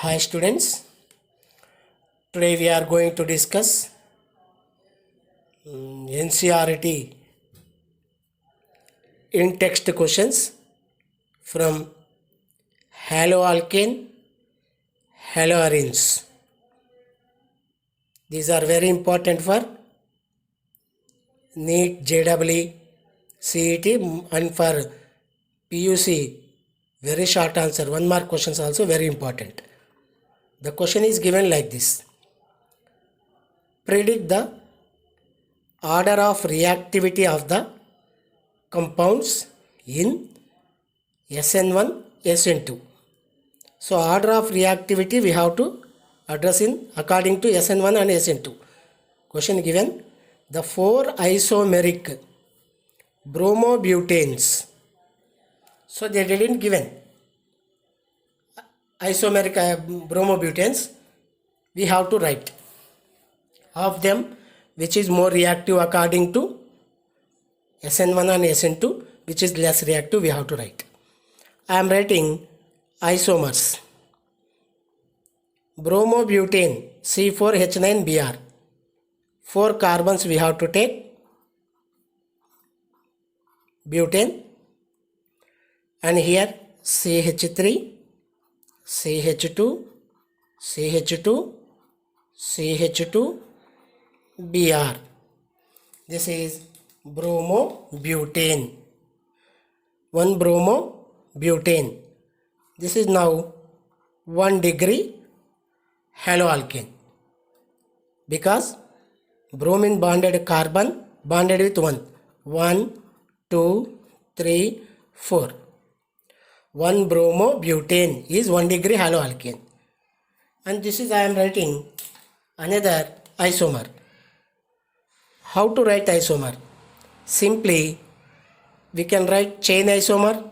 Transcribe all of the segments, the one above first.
Hi students, today we are going to discuss NCERT in text questions from haloalkane, haloarenes. These are very important for NEET, JEE, CET and for PUC. Very short answer, 1 mark questions also very important. The question is given like this. Predict the order of reactivity of the compounds in SN1, SN2. So order of reactivity we have to address in according to SN1 and SN2. Question given, the 4 isomeric bromobutanes. So they didn't given isomeric bromobutanes. We have to write of them which is more reactive according to SN1 and SN2, which is less reactive, we have to write. I am writing isomers. Bromobutane C4H9Br. 4 carbons we have to take. Butane. And here CH3, CH2, CH2, CH2, Br. This is bromobutane. 1 bromobutane. This is now 1 degree haloalkane because bromine bonded carbon bonded with 1. 1, 2, 3, 4. 1 bromobutane is 1 degree haloalkane. And this is I am writing another isomer. How to write isomer? Simply we can write chain isomer,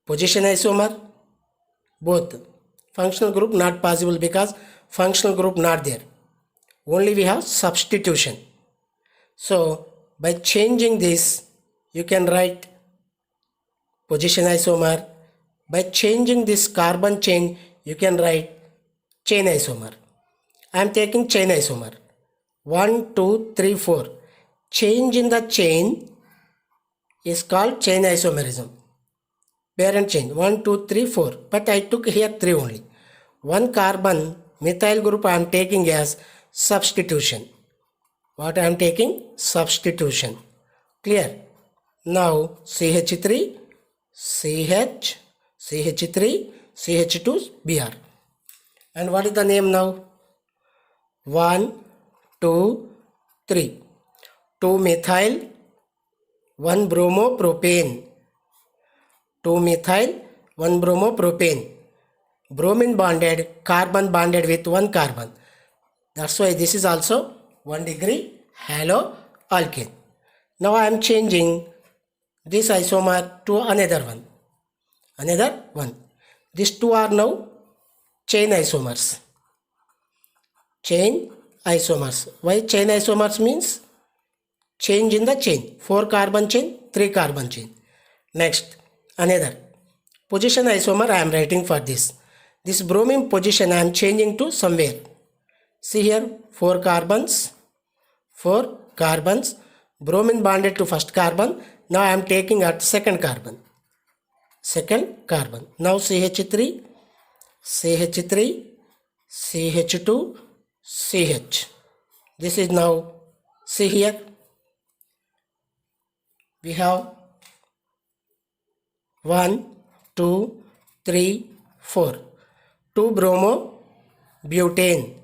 position isomer, both. Functional group not possible because functional group not there. Only we have substitution. So by changing this you can write position isomer. By changing this carbon chain you can write chain isomer. I am taking chain isomer. 1, 2, 3, 4. Change in the chain is called chain isomerism. Parent chain 1, 2, 3, 4. But I took here 3 only. 1 carbon methyl group I am taking as substitution. What I am taking? Substitution. Clear? Now CH3, CH, CH3, CH2, Br. And what is the name now? 1, 2, 3. 2 methyl, 1 bromopropane. 2 methyl, 1 bromopropane. Bromine bonded, carbon bonded with 1 carbon. That's why this is also 1 degree haloalkane. Now I am changing this isomer to another one. Another one. These 2 are now chain isomers. Chain isomers. Why chain isomers means? Change in the chain. 4 carbon chain, 3 carbon chain. Next, another. Position isomer I am writing for this. This bromine position I am changing to somewhere. See here, 4 carbons. 4 carbons. Bromine bonded to first carbon. Now I am taking at second carbon. Second carbon. Now CH3, CH3, CH2, CH. This is now, see here, we have 1, 2, 3, 4. 2 bromobutane.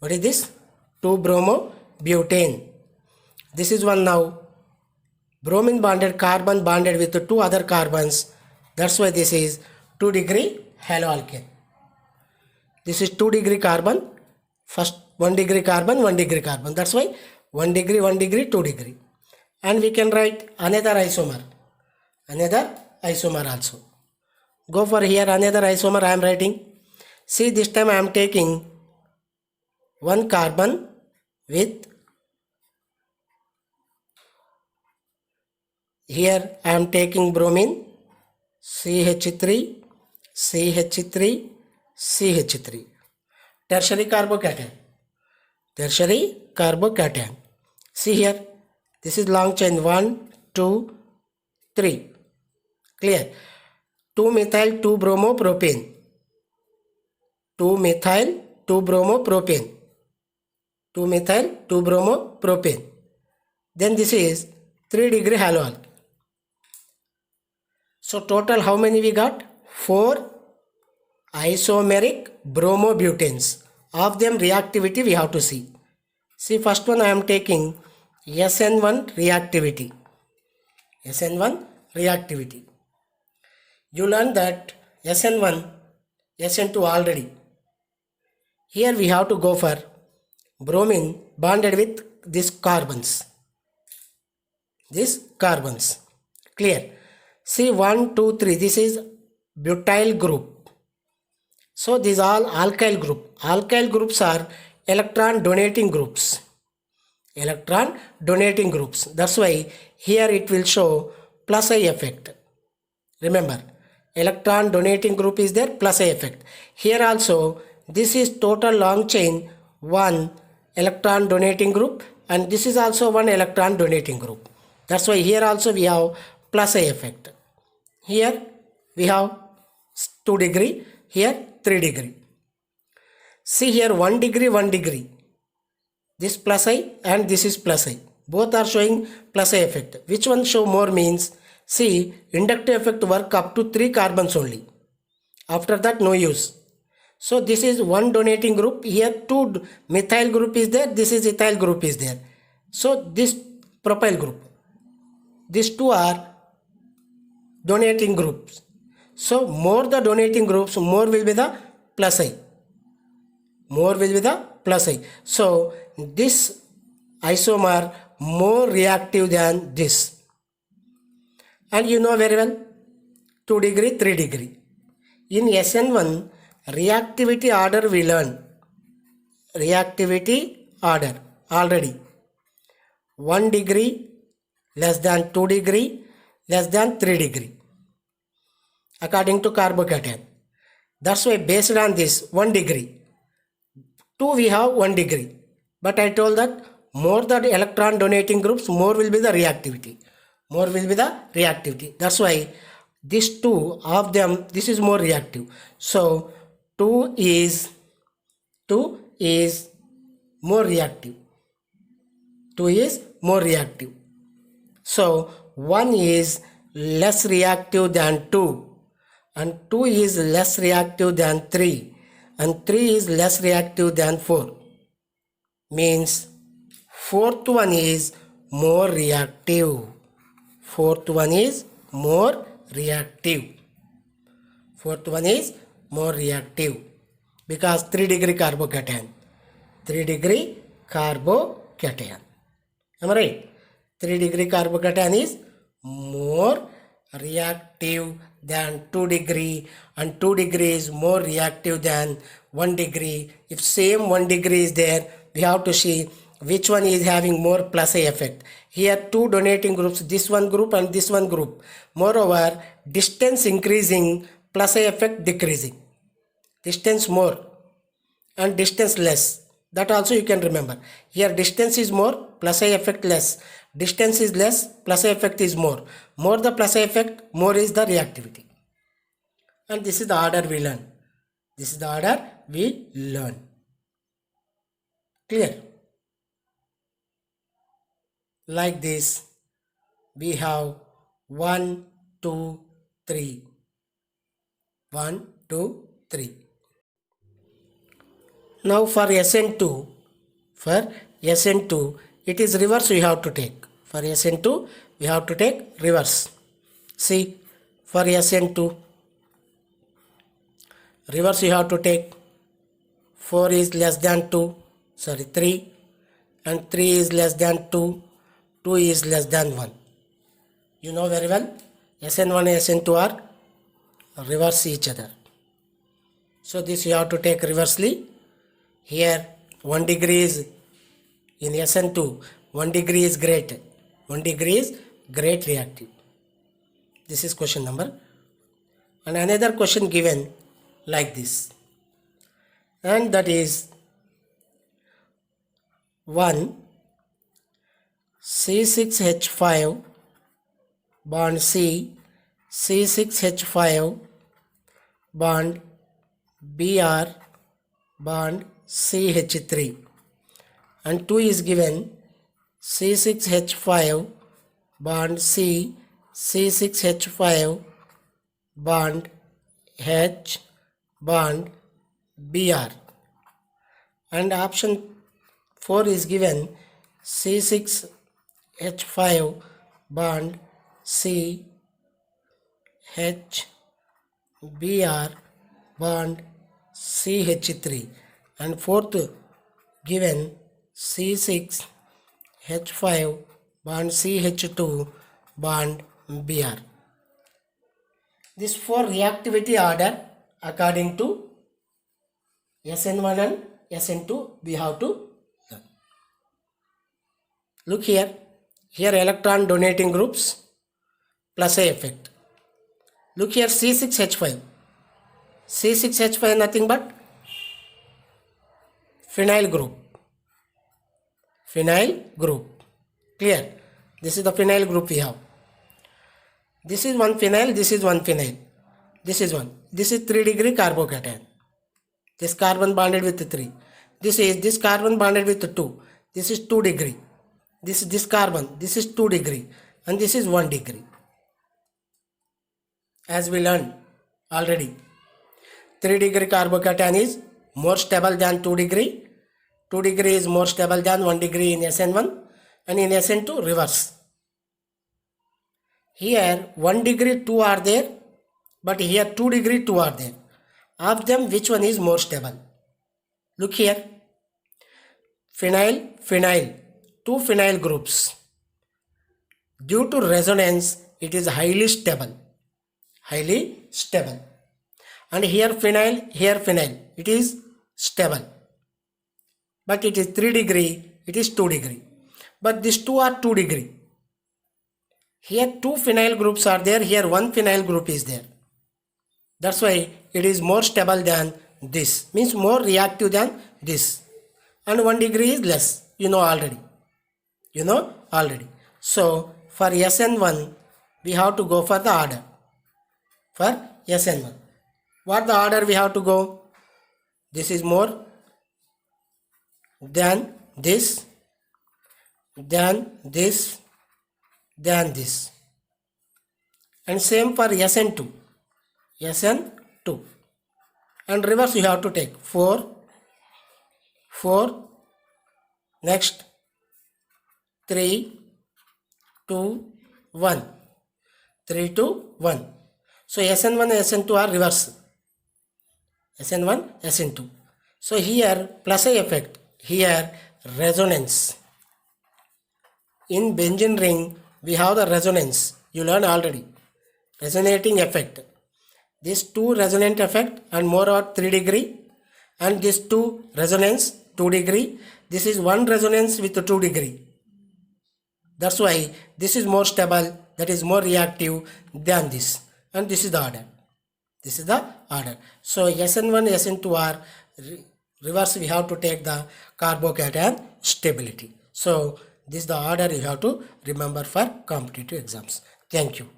What is this? 2 bromobutane. This is one now. Bromine bonded carbon bonded with the 2 other carbons. That's why this is 2 degree haloalkane. This is 2 degree carbon. First 1 degree carbon, 1 degree carbon. That's why 1 degree, 1 degree, 2 degree. And we can write another isomer. Another isomer also. Go for here another isomer I am writing. See, this time I am taking 1 carbon with, here I am taking bromine, CH3, CH3, CH3. Tertiary carbocation. Tertiary carbocation. See here, this is long chain 1, 2, 3. Clear? 2-methyl 2-bromopropane. 2-methyl 2-bromopropane. 2-methyl 2-bromopropane. Then this is 3-degree haloalkane. So total how many we got? 4 isomeric bromobutanes. Of them reactivity we have to see. See, first one I am taking SN1 reactivity. SN1 reactivity. You learn that SN1, SN2 already. Here we have to go for bromine bonded with these carbons. These carbons. Clear? See, 1, 2, 3. This is butyl group. So these all alkyl group. Alkyl groups are electron donating groups. Electron donating groups. That's why here it will show plus I effect. Remember, electron donating group is there, plus I effect. Here also, this is total long chain 1 electron donating group, and this is also 1 electron donating group. That's why here also we have plus I effect. Here we have 2 degree, here 3 degree. See here 1 degree, 1 degree. This plus I and this is plus I. Both are showing plus I effect. Which one show more means? See, inductive effect work up to 3 carbons only. After that no use. So this is 1 donating group. Here 2 methyl group is there. This is ethyl group is there. So this propyl group. These 2 are donating groups. So more the donating groups, more will be the plus I. More will be the plus I. So this isomer more reactive than this. And you know very well, 2 degree, 3 degree. In SN1, reactivity order we learn. Reactivity order already. 1 degree, less than 2 degree, less than 3 degree. According to carbocation. That's why based on this 1 degree. 2 we have 1 degree. But I told that more the electron donating groups, more will be the reactivity. More will be the reactivity. That's why these 2 of them, this is more reactive. So 2 is more reactive. 2 is more reactive. So 1 is less reactive than 2, and 2 is less reactive than 3, and 3 is less reactive than 4. Means fourth one is more reactive. Fourth one is more reactive. Fourth one is more reactive because 3 degree carbocation. 3 degree carbocation. Am I right? 3 degree carbocation is more reactive than 2 degree, and 2 degree is more reactive than 1 degree. If same 1 degree is there, we have to see which one is having more plus I effect. Here 2 donating groups, this one group and this one group. Moreover, distance increasing, plus I effect decreasing. Distance more and distance less. That also you can remember. Here distance is more, plus I effect less. Distance is less, plus I effect is more. More the plus I effect, more is the reactivity. And this is the order we learn. This is the order we learn. Clear? Like this, we have 1, 2, 3. 1, 2, 3. Now for SN2, it is reverse we have to take. For SN2, we have to take reverse. See, for SN2, reverse you have to take. 4 is less than 3, and 3 is less than 2, 2 is less than 1. You know very well, SN1 and SN2 are reverse each other. So this you have to take reversely. Here 1 degree is in SN2, 1 degree is great. 1 degree is great reactive. This is question number. And another question given like this. and that is 1 C6H5 bond C, C6H5 bond Br bond CH3, and 2 is given C6H5 bond C, C6H5 bond H bond Br, and option 4 is given C6H5 bond C, H, Br bond CH3, and fourth given C6H5 bond CH2 bond Br. This 4 reactivity order according to SN1 and SN2 we have to learn. Look here. Here electron donating groups plus A effect. Look here C6H5. C6H5 nothing but phenyl group. Phenyl group. Clear? This is the phenyl group we have. This is one phenyl, this is one phenyl. This is one. This is 3 degree carbocation. This carbon bonded with 3. This carbon bonded with 2. This is 2 degree. This carbon, this is 2 degree, and this is 1 degree. As we learned already, 3 degree carbocation is more stable than 2 degree. 2 degree is more stable than 1 degree in SN1, and in SN2 reverse. Here 1 degree 2 are there, but here 2 degree 2 are there. Of them, which one is more stable? Look here. Phenyl, phenyl. 2 phenyl groups. Due to resonance, it is highly stable. Highly stable. And here phenyl, it is stable. But it is 3 degree, it is 2 degree. But these two are 2 degree. Here 2 phenyl groups are there, here 1 phenyl group is there. That's why it is more stable than this. Means more reactive than this. And 1 degree is less. You know already. So for SN1, we have to go for the order. For SN1. What the order we have to go? This is more than this, than this, than this. And same for SN2. SN2. And reverse you have to take 4, 4, next 3, 2, 1. 3, 2, 1. So SN1 and SN2 are reverse. SN1, SN2. So here plus A effect. Here resonance. In benzene ring we have the resonance. You learn already. Resonating effect. This 2 resonant effect and more are 3 degree. And this 2 resonance 2 degree. This is 1 resonance with 2 degree. That's why this is more stable, that is more reactive than this. And this is the order. This is the order. So SN1, SN2 are reverse. We have to take the carbocation stability. So this is the order you have to remember for competitive exams. Thank you.